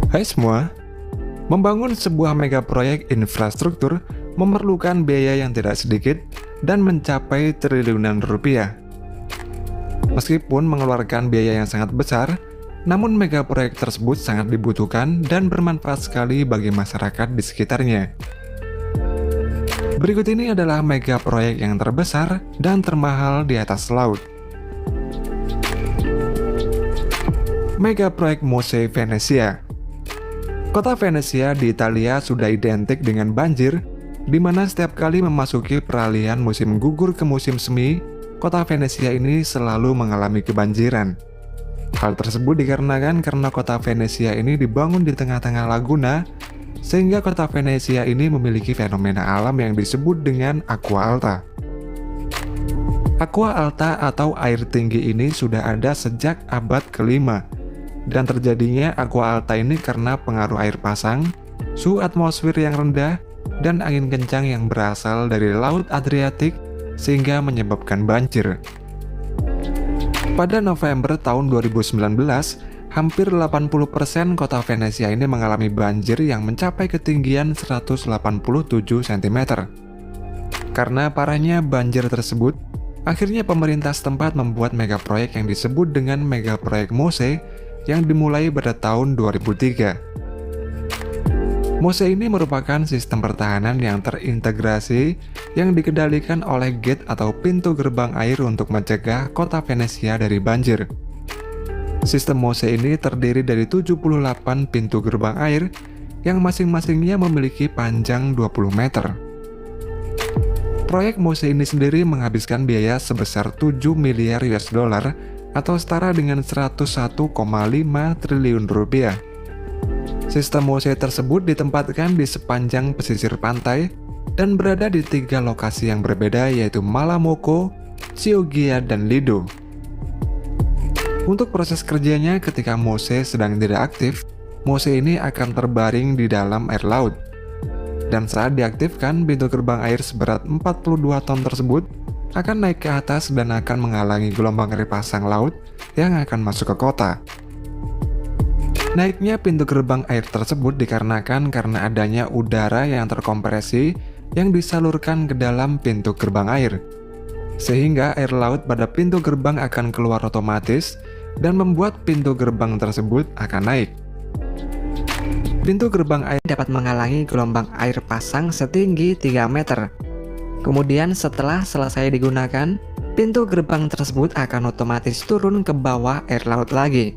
Hai semua, membangun sebuah mega proyek infrastruktur memerlukan biaya yang tidak sedikit dan mencapai triliunan rupiah. Meskipun mengeluarkan biaya yang sangat besar, namun mega proyek tersebut sangat dibutuhkan dan bermanfaat sekali bagi masyarakat di sekitarnya. Berikut ini adalah mega proyek yang terbesar dan termahal di atas laut. Mega proyek Mose Venezia. Kota Venezia di Italia sudah identik dengan banjir, di mana setiap kali memasuki peralihan musim gugur ke musim semi, kota Venezia ini selalu mengalami kebanjiran. Hal tersebut dikarenakan karena kota Venezia ini dibangun di tengah-tengah laguna, sehingga kota Venezia ini memiliki fenomena alam yang disebut dengan aqua alta. Aqua alta atau air tinggi ini sudah ada sejak abad ke-5, dan terjadinya aqua alta ini karena pengaruh air pasang, suhu atmosfer yang rendah, dan angin kencang yang berasal dari Laut Adriatik sehingga menyebabkan banjir. Pada November tahun 2019, hampir 80% kota Venezia ini mengalami banjir yang mencapai ketinggian 187 cm. Karena parahnya banjir tersebut, akhirnya pemerintah setempat membuat mega proyek yang disebut dengan mega proyek Mose yang dimulai pada tahun 2003. Mose ini merupakan sistem pertahanan yang terintegrasi yang dikendalikan oleh gate atau pintu gerbang air untuk mencegah kota Venezia dari banjir. Sistem Mose ini terdiri dari 78 pintu gerbang air yang masing-masingnya memiliki panjang 20 meter. Proyek Mose ini sendiri menghabiskan biaya sebesar 7 miliar US dollar atau setara dengan 101,5 triliun rupiah. Sistem Mose tersebut ditempatkan di sepanjang pesisir pantai dan berada di 3 lokasi yang berbeda, yaitu Malamocco, Chioggia, dan Lido. Untuk proses kerjanya, ketika Mose sedang tidak aktif, Mose ini akan terbaring di dalam air laut. Dan saat diaktifkan, pintu gerbang air seberat 42 ton tersebut akan naik ke atas dan akan menghalangi gelombang air pasang laut yang akan masuk ke kota. Naiknya pintu gerbang air tersebut dikarenakan karena adanya udara yang terkompresi yang disalurkan ke dalam pintu gerbang air, sehingga air laut pada pintu gerbang akan keluar otomatis dan membuat pintu gerbang tersebut akan naik. Pintu gerbang air dapat menghalangi gelombang air pasang setinggi 3 meter. Kemudian setelah selesai digunakan, pintu gerbang tersebut akan otomatis turun ke bawah air laut lagi.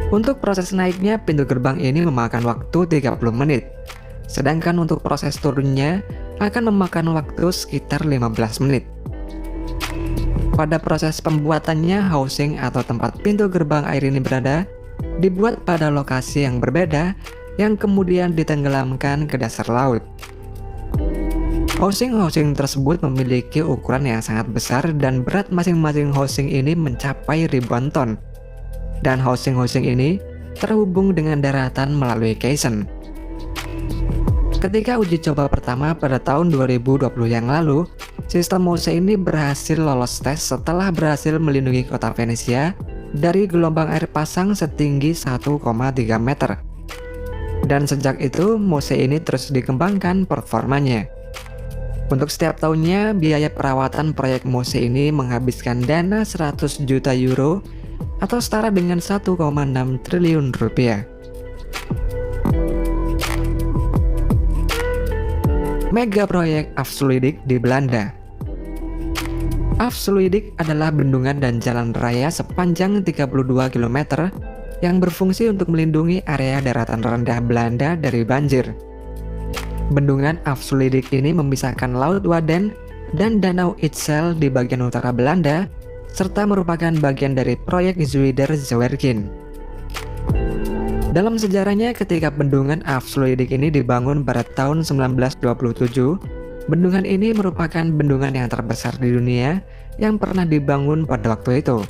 Untuk proses naiknya, pintu gerbang ini memakan waktu 30 menit. Sedangkan untuk proses turunnya akan memakan waktu sekitar 15 menit. Pada proses pembuatannya, housing atau tempat pintu gerbang air ini berada dibuat pada lokasi yang berbeda yang kemudian ditenggelamkan ke dasar laut. Housing tersebut memiliki ukuran yang sangat besar dan berat masing-masing housing ini mencapai ribuan ton. Dan housing ini terhubung dengan daratan melalui caisson. Ketika uji coba pertama pada tahun 2020 yang lalu, sistem Mose ini berhasil lolos tes setelah berhasil melindungi kota Venezia dari gelombang air pasang setinggi 1,3 meter. Dan sejak itu, Mose ini terus dikembangkan performanya. Untuk setiap tahunnya, biaya perawatan proyek Mose ini menghabiskan dana 100 juta euro atau setara dengan 1,6 triliun rupiah. Mega proyek Afsluitdijk di Belanda. Afsluitdijk adalah bendungan dan jalan raya sepanjang 32 km yang berfungsi untuk melindungi area daratan rendah Belanda dari banjir. Bendungan Afsluitdijk ini memisahkan Laut Wadden dan Danau Itsel di bagian utara Belanda, serta merupakan bagian dari proyek Zuider-Zwergin. Dalam sejarahnya, ketika bendungan Afsluitdijk ini dibangun pada tahun 1927, bendungan ini merupakan bendungan yang terbesar di dunia yang pernah dibangun pada waktu itu.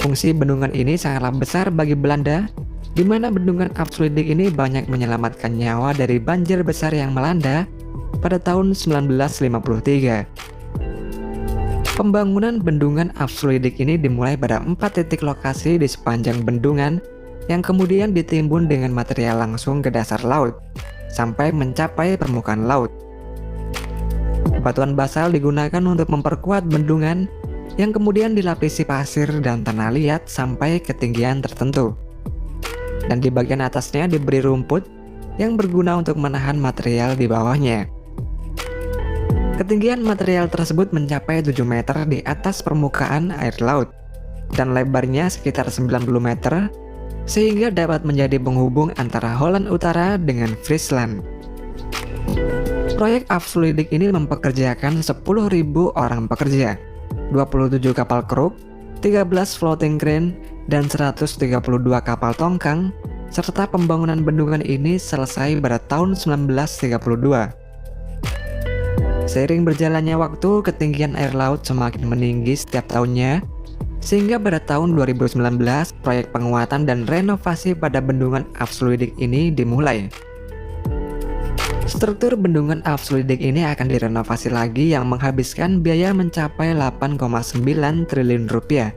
Fungsi bendungan ini sangatlah besar bagi Belanda, di mana bendungan Afsluitdijk ini banyak menyelamatkan nyawa dari banjir besar yang melanda pada tahun 1953. Pembangunan bendungan Afsluitdijk ini dimulai pada 4 titik lokasi di sepanjang bendungan yang kemudian ditimbun dengan material langsung ke dasar laut, sampai mencapai permukaan laut. Batuan basal digunakan untuk memperkuat bendungan, yang kemudian dilapisi pasir dan tanah liat sampai ketinggian tertentu. Dan di bagian atasnya diberi rumput, yang berguna untuk menahan material di bawahnya. Ketinggian material tersebut mencapai 7 meter di atas permukaan air laut, dan lebarnya sekitar 90 meter, sehingga dapat menjadi penghubung antara Holland Utara dengan Friesland. Proyek Afsluitdijk ini mempekerjakan 10.000 orang pekerja, 27 kapal kru, 13 floating crane, dan 132 kapal tongkang, serta pembangunan bendungan ini selesai pada tahun 1932. Seiring berjalannya waktu, ketinggian air laut semakin meninggi setiap tahunnya, sehingga pada tahun 2019, proyek penguatan dan renovasi pada bendungan Afsluitdijk ini dimulai. Struktur bendungan Afsluitdijk ini akan direnovasi lagi yang menghabiskan biaya mencapai 8,9 triliun rupiah,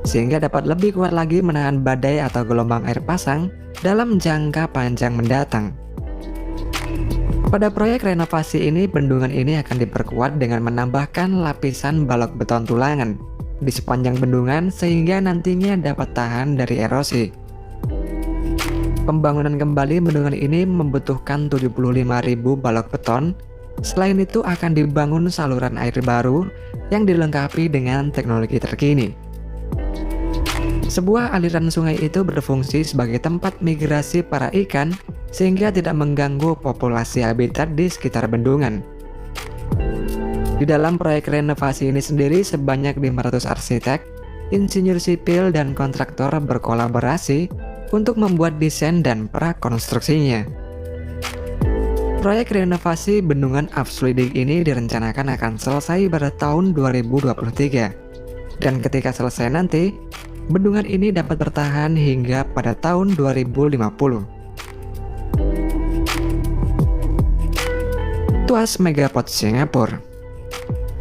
sehingga dapat lebih kuat lagi menahan badai atau gelombang air pasang dalam jangka panjang mendatang. Pada proyek renovasi ini, bendungan ini akan diperkuat dengan menambahkan lapisan balok beton tulangan di sepanjang bendungan sehingga nantinya dapat tahan dari erosi. Pembangunan kembali bendungan ini membutuhkan 75.000 balok beton. Selain itu akan dibangun saluran air baru yang dilengkapi dengan teknologi terkini. Sebuah aliran sungai itu berfungsi sebagai tempat migrasi para ikan sehingga tidak mengganggu populasi habitat di sekitar bendungan. Di dalam proyek renovasi ini sendiri sebanyak 500 arsitek, insinyur sipil, dan kontraktor berkolaborasi untuk membuat desain dan prakonstruksinya. Proyek renovasi bendungan Afsluitdijk ini direncanakan akan selesai pada tahun 2023. Dan ketika selesai nanti, bendungan ini dapat bertahan hingga pada tahun 2050. Tuas Megaport Singapura.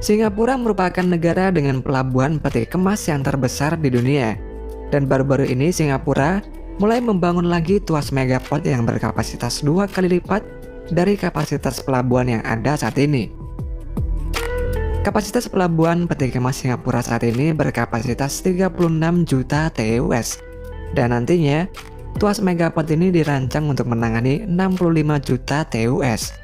Singapura merupakan negara dengan pelabuhan peti kemas yang terbesar di dunia. Dan baru-baru ini Singapura mulai membangun lagi tuas Megaport yang berkapasitas 2 kali lipat dari kapasitas pelabuhan yang ada saat ini. Kapasitas pelabuhan peti kemas Singapura saat ini berkapasitas 36 juta TEUs. Dan nantinya, tuas Megaport ini dirancang untuk menangani 65 juta TEUs.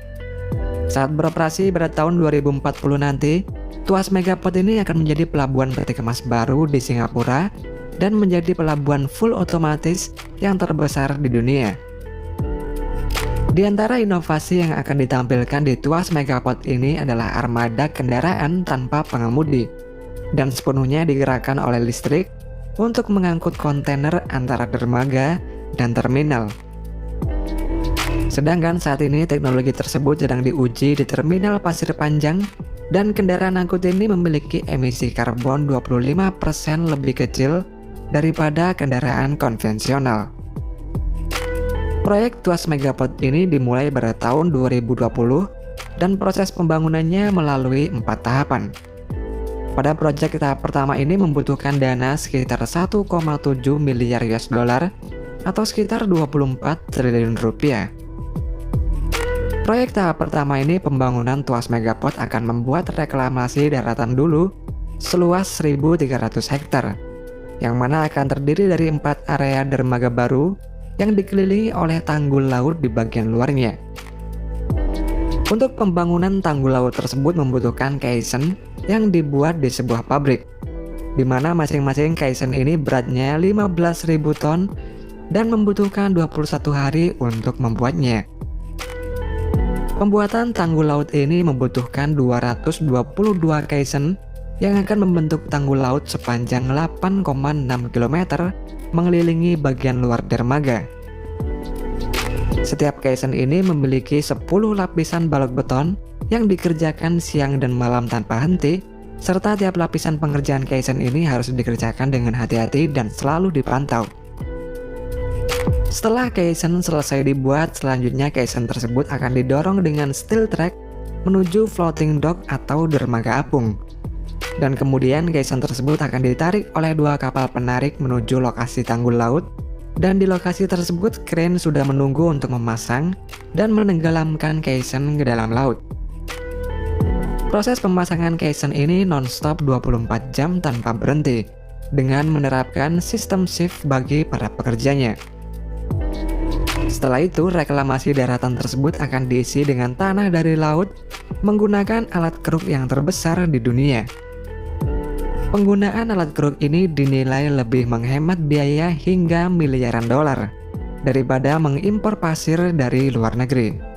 Saat beroperasi pada tahun 2040 nanti, tuas Megaport ini akan menjadi pelabuhan peti kemas baru di Singapura dan menjadi pelabuhan full otomatis yang terbesar di dunia. Di antara inovasi yang akan ditampilkan di tuas Megaport ini adalah armada kendaraan tanpa pengemudi dan sepenuhnya digerakkan oleh listrik untuk mengangkut kontainer antara dermaga dan terminal. Sedangkan saat ini teknologi tersebut sedang diuji di terminal Pasir Panjang dan kendaraan angkut ini memiliki emisi karbon 25% lebih kecil daripada kendaraan konvensional. Proyek tuas Megaport ini dimulai pada tahun 2020 dan proses pembangunannya melalui 4 tahapan. Pada proyek tahap pertama ini membutuhkan dana sekitar 1,7 miliar US dollar atau sekitar 24 triliun rupiah. Proyek tahap pertama ini pembangunan tuas Megaport akan membuat reklamasi daratan dulu seluas 1.300 hektar, yang mana akan terdiri dari 4 area dermaga baru yang dikelilingi oleh tanggul laut di bagian luarnya. Untuk pembangunan tanggul laut tersebut membutuhkan caisson yang dibuat di sebuah pabrik, di mana masing-masing caisson ini beratnya 15.000 ton dan membutuhkan 21 hari untuk membuatnya. Pembuatan tanggul laut ini membutuhkan 222 caisson yang akan membentuk tanggul laut sepanjang 8,6 km mengelilingi bagian luar dermaga. Setiap caisson ini memiliki 10 lapisan balok beton yang dikerjakan siang dan malam tanpa henti, serta tiap lapisan pengerjaan caisson ini harus dikerjakan dengan hati-hati dan selalu dipantau. Setelah caisson selesai dibuat, selanjutnya caisson tersebut akan didorong dengan steel track menuju floating dock atau dermaga apung. Dan kemudian caisson tersebut akan ditarik oleh 2 kapal penarik menuju lokasi tanggul laut Dan di lokasi tersebut, kren sudah menunggu untuk memasang dan menenggelamkan Kaisen ke dalam laut. Proses pemasangan Kaisen ini non-stop 24 jam tanpa berhenti, dengan menerapkan sistem shift bagi para pekerjanya. Setelah itu, reklamasi daratan tersebut akan diisi dengan tanah dari laut menggunakan alat keruk yang terbesar di dunia. Penggunaan alat keruk ini dinilai lebih menghemat biaya hingga miliaran dolar daripada mengimpor pasir dari luar negeri.